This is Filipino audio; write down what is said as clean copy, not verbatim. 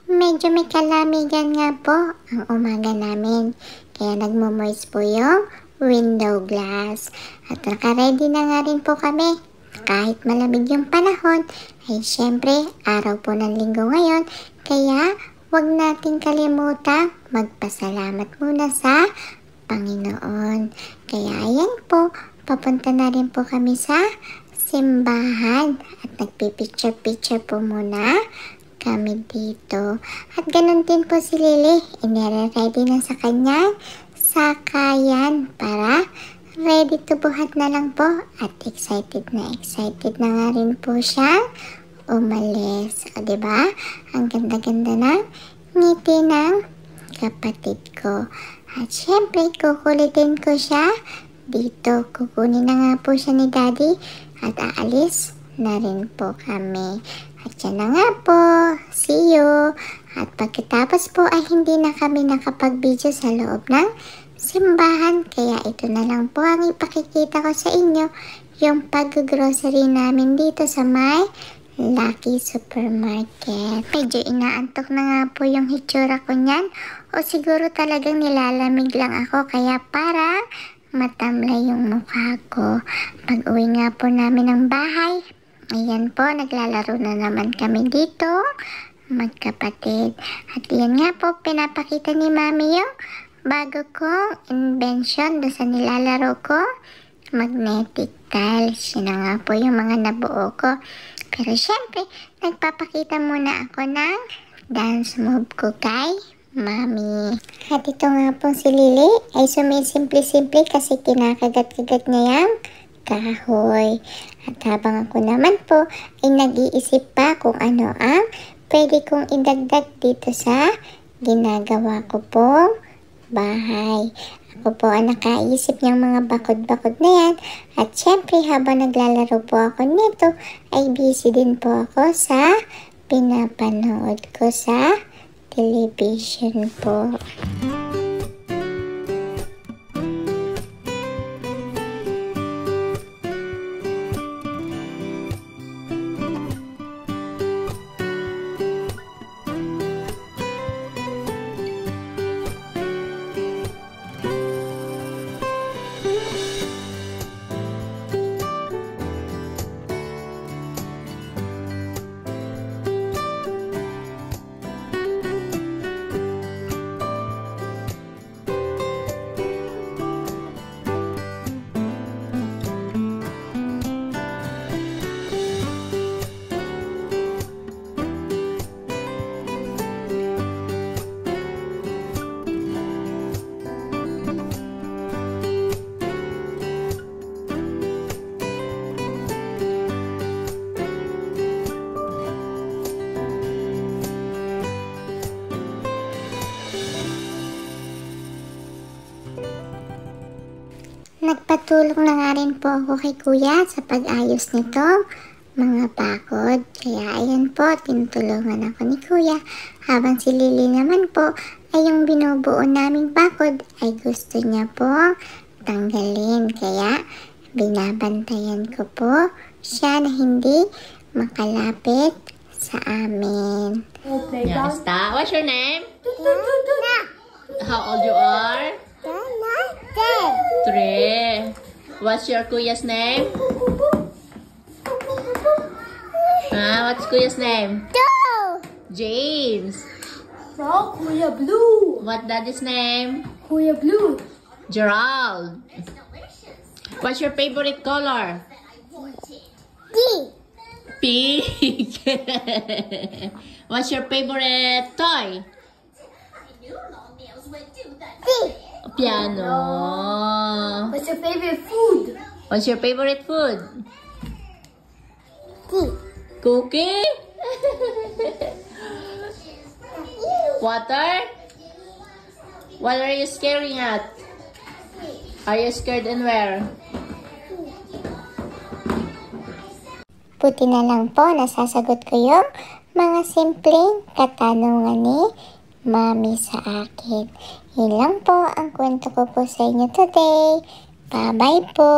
medyo may kalamigan nga po ang umaga namin. Kaya nagmo-moist po yung window glass. At naka-ready na nga rin po kami. Kahit malamig yung panahon, ay syempre araw po ng linggo ngayon. Kaya huwag nating kalimutan magpasalamat muna sa Panginoon. Kaya ayan po, papunta na rin po kami sa simbahan at nagpipicture-picture po muna kami dito. At ganun din po si Lily, inire-ready na sa kanyang sakayan para ready to buhat na lang po. At excited na nga rin po siya umalis. O diba? Ang ganda-ganda ng ngiti ng kapatid ko. At syempre, kukulitin ko siya dito. Kukunin na nga po siya ni Daddy at aalis na rin po kami. At yan na nga po. See you. At pagkatapos po ay hindi na kami nakapag-video sa loob ng simbahan. Kaya ito na lang po ang ipakikita ko sa inyo. Yung pag-grocery namin dito sa may Lucky Supermarket. Medyo inaantok na nga po yung hitsura ko niyan. O siguro talagang nilalamig lang ako. Kaya para matamlay yung mukha ko. Pag uwi nga po namin ng bahay, ayan po, naglalaro na naman kami dito, magkapatid. At yan nga po, pinapakita ni Mami yung bago kong invention doon sa nilalaro ko, magnetic tiles. Yun na nga po yung mga nabuo ko. Pero syempre, nagpapakita muna ako ng dance move ko kay Mami. At ito nga po si Lily ay sumisimple-simple kasi kinakagat-kagat niya yung kahoy. At habang ako naman po ay nag-iisip pa kung ano ang pwede kong idagdag dito sa ginagawa ko pong bahay. Ako po ang nakaisip niyang mga bakod-bakod na yan. At syempre habang naglalaro po ako nito ay busy din po ako sa pinapanood ko sa television po. Nagpatulong na nga rin po ako kay Kuya sa pag-ayos nito mga bakod. Kaya ayan po, tinutulungan ako ni Kuya. Habang si Lily naman po ay yung binubuo naming bakod ay gusto niya po tanggalin. Kaya binabantayan ko po siya na hindi makalapit sa amin. Yasta, what's your name? How old you are? 3. What's your Kuya's name? What's Kuya's name? James. No, Kuya Blue. What Daddy's name? Kuya Blue. Gerald. What's your favorite color? Pink. What's your favorite toy? Piano. What's your favorite food? What's your favorite food? Cookie? Water? What are you scaring at? Are you scared and where? Buti na lang po nasasagot ko yung mga simpleng katanungan ni Mami sa akin. Yun lang po ang kwento ko po sa inyo today. Bye-bye po!